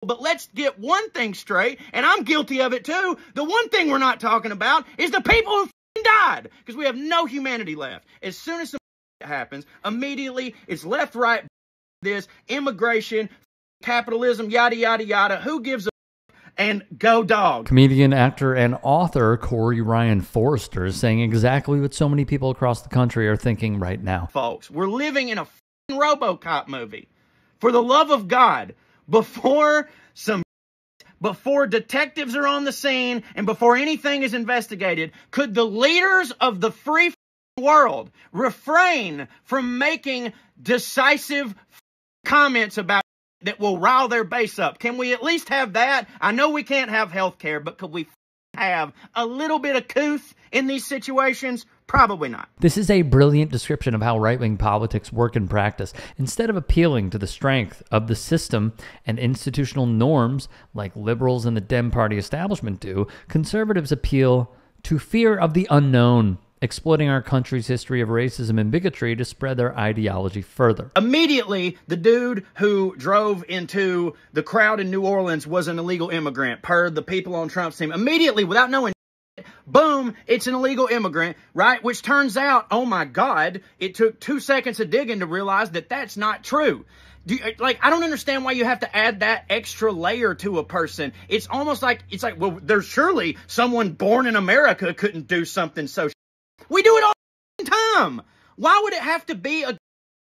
But let's get one thing straight, and I'm guilty of it too. The one thing we're not talking about is the people who died, because we have no humanity left. As soon as something happens, immediately it's left, right, this, immigration, capitalism, yada, yada, yada. Who gives a and go dog. Comedian, actor, and author Corey Ryan Forrester is saying exactly what so many people across the country are thinking right now. Folks, we're living in a RoboCop movie. For the love of God, before detectives are on the scene and before anything is investigated, could the leaders of the free world refrain from making decisive comments about that will rile their base up? Can we at least have that? I know we can't have health care, but could we have a little bit of couth in these situations? Probably not. This is a brilliant description of how right-wing politics work in practice. Instead of appealing to the strength of the system and institutional norms like liberals and the Dem Party establishment do, conservatives appeal to fear of the unknown, exploiting our country's history of racism and bigotry to spread their ideology further. Immediately, the dude who drove into the crowd in New Orleans was an illegal immigrant, per the people on Trump's team. Immediately, without knowing, boom, it's an illegal immigrant, right? Which turns out, oh my God, it took 2 seconds of digging to realize that that's not true. I don't understand why you have to add that extra layer to a person. It's almost like, well, there's surely someone born in America couldn't do something so. We do it all the time. Why would it have to be a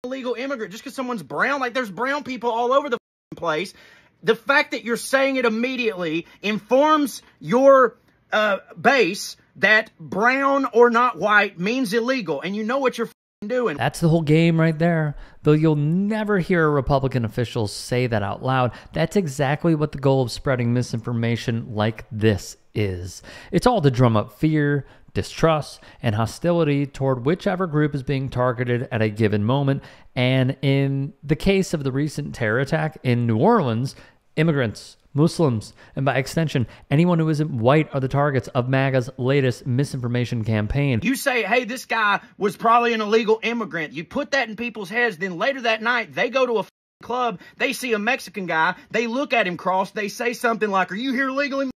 illegal immigrant just because someone's brown? Like, there's brown people all over the place. The fact that you're saying it immediately informs your base that brown or not white means illegal, and you know what you're doing. That's the whole game right there. Though you'll never hear a Republican official say that out loud, that's exactly what the goal of spreading misinformation like this is. It's all to drum up fear, distrust, and hostility toward whichever group is being targeted at a given moment. And in the case of the recent terror attack in New Orleans, immigrants, Muslims, and by extension, anyone who isn't white are the targets of MAGA's latest misinformation campaign. You say, hey, this guy was probably an illegal immigrant. You put that in people's heads. Then later that night, they go to a club. They see a Mexican guy. They look at him cross. They say something like, are you here legally?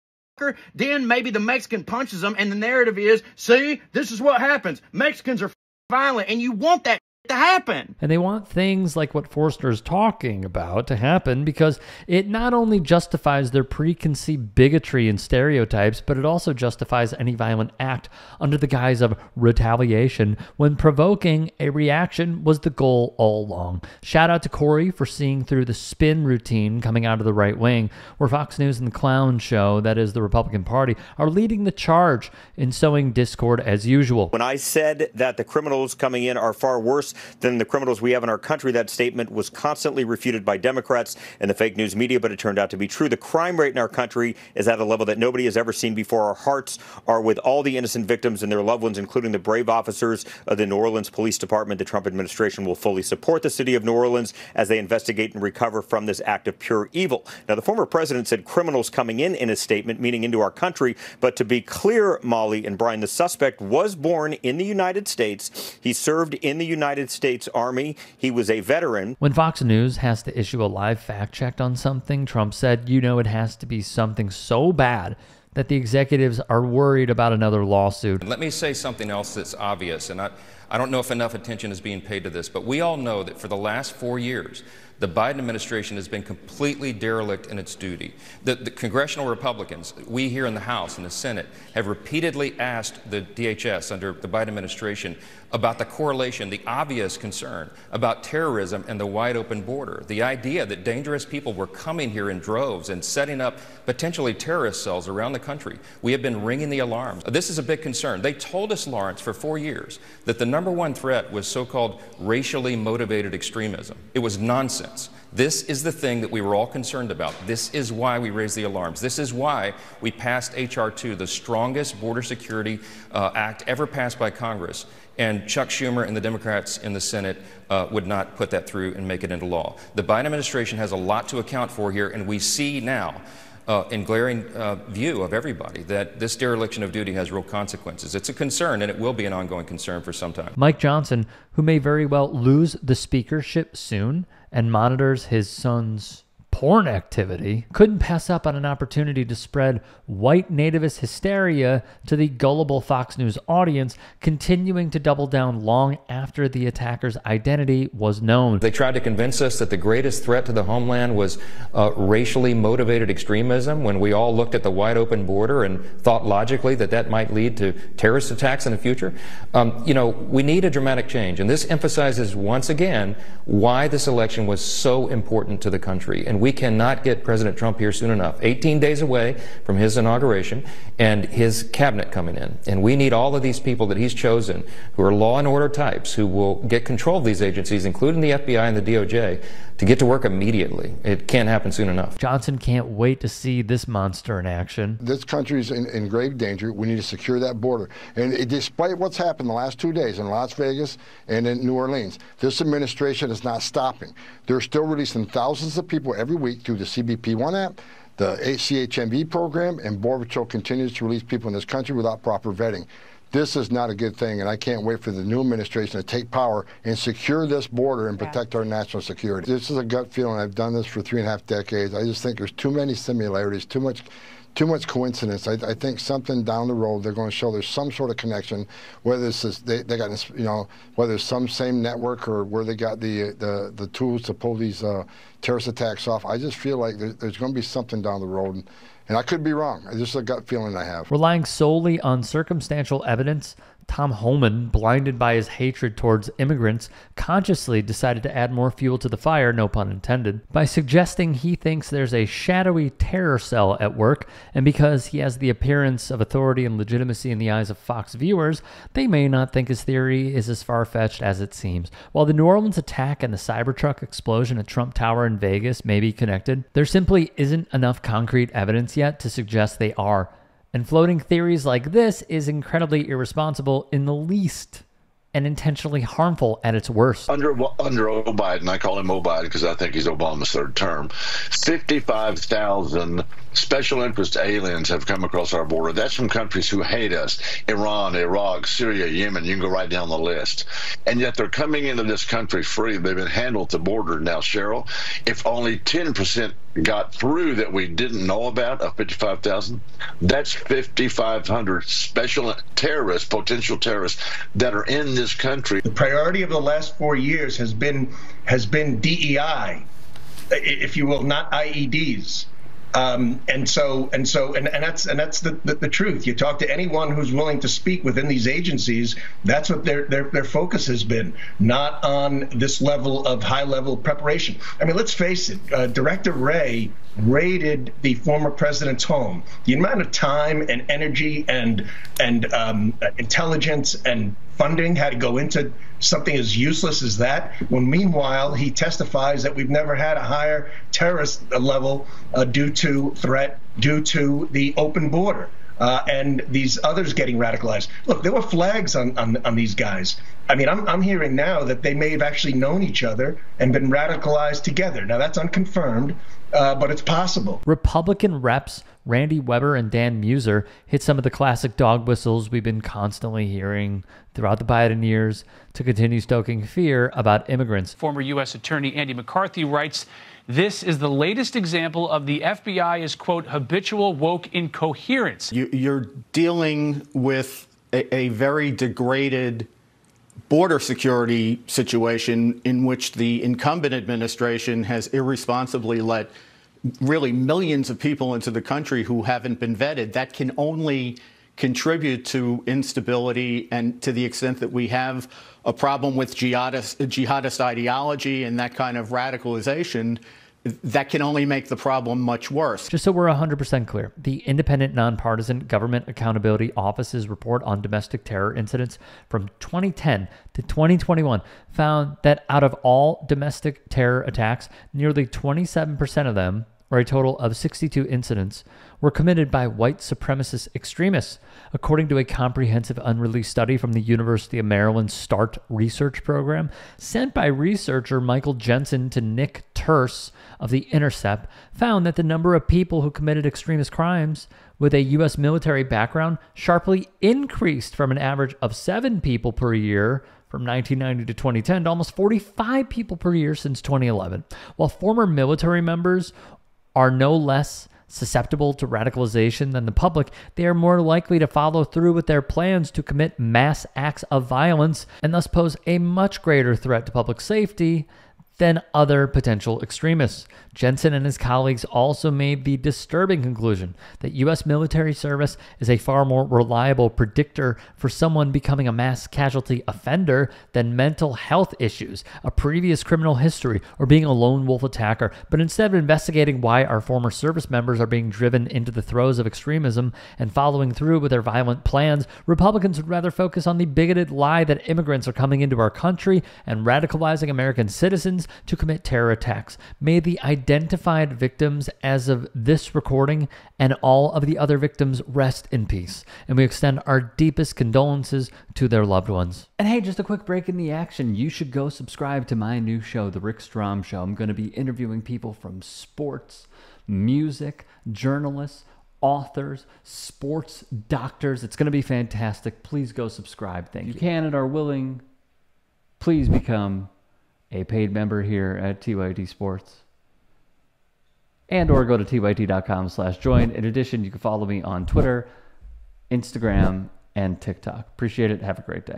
Then maybe the Mexican punches them, and the narrative is, see, this is what happens. Mexicans are violent, and you want that to happen. And they want things like what Forrester's talking about to happen because it not only justifies their preconceived bigotry and stereotypes, but it also justifies any violent act under the guise of retaliation when provoking a reaction was the goal all along. Shout out to Corey for seeing through the spin routine coming out of the right wing, where Fox News and the clown show, that is the Republican Party, are leading the charge in sowing discord as usual. When I said that the criminals coming in are far worse than the criminals we have in our country, that statement was constantly refuted by Democrats and the fake news media, but it turned out to be true. The crime rate in our country is at a level that nobody has ever seen before. Our hearts are with all the innocent victims and their loved ones, including the brave officers of the New Orleans Police Department. The Trump administration will fully support the city of New Orleans as they investigate and recover from this act of pure evil. Now, the former president said criminals coming in a statement, meaning into our country. But to be clear, Molly and Brian, the suspect was born in the United States. He served in the United States Army. He was a veteran. When Fox News has to issue a live fact check on something, Trump said, you know, it has to be something so bad that the executives are worried about another lawsuit. Let me say something else that's obvious, and I don't know if enough attention is being paid to this, but we all know that for the last 4 years, the Biden administration has been completely derelict in its duty. The congressional Republicans, we here in the House and the Senate, have repeatedly asked the DHS under the Biden administration about the correlation, the obvious concern about terrorism and the wide open border. The idea that dangerous people were coming here in droves and setting up potentially terrorist cells around the country. We have been ringing the alarms. This is a big concern. They told us, Lawrence, for 4 years that the #1 threat was so-called racially motivated extremism. It was nonsense. This is the thing that we were all concerned about. This is why we raised the alarms. This is why we passed H.R. 2, the strongest border security act ever passed by Congress. And Chuck Schumer and the Democrats in the Senate would not put that through and make it into law. The Biden administration has a lot to account for here, and we see now in glaring view of everybody that this dereliction of duty has real consequences. It's a concern, and it will be an ongoing concern for some time. Mike Johnson, who may very well lose the speakership soon and monitors his son's porn activity, couldn't pass up on an opportunity to spread white nativist hysteria to the gullible Fox News audience, continuing to double down long after the attacker's identity was known. They tried to convince us that the greatest threat to the homeland was racially motivated extremism, when we all looked at the wide open border and thought logically that that might lead to terrorist attacks in the future. We need a dramatic change, and this emphasizes once again why this election was so important to the country. And we cannot get President Trump here soon enough. 18 days away from his inauguration and his cabinet coming in. And we need all of these people that he's chosen, who are law and order types, who will get control of these agencies, including the FBI and the DOJ, to get to work immediately. It can't happen soon enough. Johnson can't wait to see this monster in action. This country's in grave danger. We need to secure that border. And despite what's happened the last 2 days in Las Vegas and in New Orleans, this administration is not stopping. They're still releasing thousands of people every week through the CBP-1 app, the CHMV program, and Border Patrol continues to release people in this country without proper vetting. This is not a good thing, and I can't wait for the new administration to take power and secure this border and protect our national security. This is a gut feeling. I've done this for 3.5 decades. I just think there's too many similarities, too much coincidence. I think something down the road they're going to show there's some sort of connection, whether it's this, they got, whether it's some same network or where they got the tools to pull these terrorist attacks off. I just feel like there's going to be something down the road. And I could be wrong. It's just a gut feeling I have. Relying solely on circumstantial evidence, Tom Homan, blinded by his hatred towards immigrants, consciously decided to add more fuel to the fire, no pun intended, by suggesting he thinks there's a shadowy terror cell at work, and because he has the appearance of authority and legitimacy in the eyes of Fox viewers, they may not think his theory is as far-fetched as it seems. While the New Orleans attack and the Cybertruck explosion at Trump Tower in Vegas may be connected, there simply isn't enough concrete evidence yet to suggest they are. And floating theories like this is incredibly irresponsible in the least and intentionally harmful at its worst. Under Biden, I call him Biden because I think he's Obama's third term, 55,000 special interest aliens have come across our border. That's from countries who hate us: Iran, Iraq, Syria, Yemen. You can go right down the list. And yet they're coming into this country free. They've been handled at the border. Now, Cheryl, if only 10% got through that we didn't know about of 55,000, that's 5,500 special terrorists, potential terrorists, that are in this country. The priority of the last 4 years has been DEI, if you will, not IEDs. And that's the truth. You talk to anyone who's willing to speak within these agencies, that's what their focus has been, not on this level of high-level preparation. I mean, let's face it, Director Wray raided the former president's home. The amount of time and energy and intelligence and funding had to go into something as useless as that, when meanwhile he testifies that we've never had a higher terrorist level due to the open border and these others getting radicalized. Look, there were flags on these guys. I mean, I'm hearing now that they may have actually known each other and been radicalized together. Now, that's unconfirmed, but it's possible. Republican reps Randy Weber and Dan Muser hit some of the classic dog whistles we've been constantly hearing throughout the Biden years to continue stoking fear about immigrants. Former U.S. Attorney Andy McCarthy writes, "This is the latest example of the FBI's, quote, habitual woke incoherence." You're dealing with a very degraded border security situation in which the incumbent administration has irresponsibly let really millions of people into the country who haven't been vetted. That can only contribute to instability, and to the extent that we have a problem with jihadist ideology and that kind of radicalization, that can only make the problem much worse. Just so we're 100% clear, the independent, nonpartisan Government Accountability Office's report on domestic terror incidents from 2010 to 2021 found that out of all domestic terror attacks, nearly 27% of them, or a total of 62 incidents, were committed by white supremacist extremists, according to a comprehensive unreleased study from the University of Maryland START research program sent by researcher Michael Jensen to Nick Terse of The Intercept, found that the number of people who committed extremist crimes with a U.S. military background sharply increased from an average of 7 people per year from 1990 to 2010 to almost 45 people per year since 2011. While former military members are no less susceptible to radicalization than the public, they are more likely to follow through with their plans to commit mass acts of violence and thus pose a much greater threat to public safety than other potential extremists. Jensen and his colleagues also made the disturbing conclusion that U.S. military service is a far more reliable predictor for someone becoming a mass casualty offender than mental health issues, a previous criminal history, or being a lone wolf attacker. But instead of investigating why our former service members are being driven into the throes of extremism and following through with their violent plans, Republicans would rather focus on the bigoted lie that immigrants are coming into our country and radicalizing American citizens to commit terror attacks. May the identified victims as of this recording and all of the other victims rest in peace. And we extend our deepest condolences to their loved ones. And hey, just a quick break in the action. You should go subscribe to my new show, The Rick Strom Show. I'm going to be interviewing people from sports, music, journalists, authors, sports doctors. It's going to be fantastic. Please go subscribe. Thank you. If you can and are willing, please become a paid member here at TYT Sports, and or go to tyt.com/join. In addition, you can follow me on Twitter, Instagram, and TikTok. Appreciate it. Have a great day.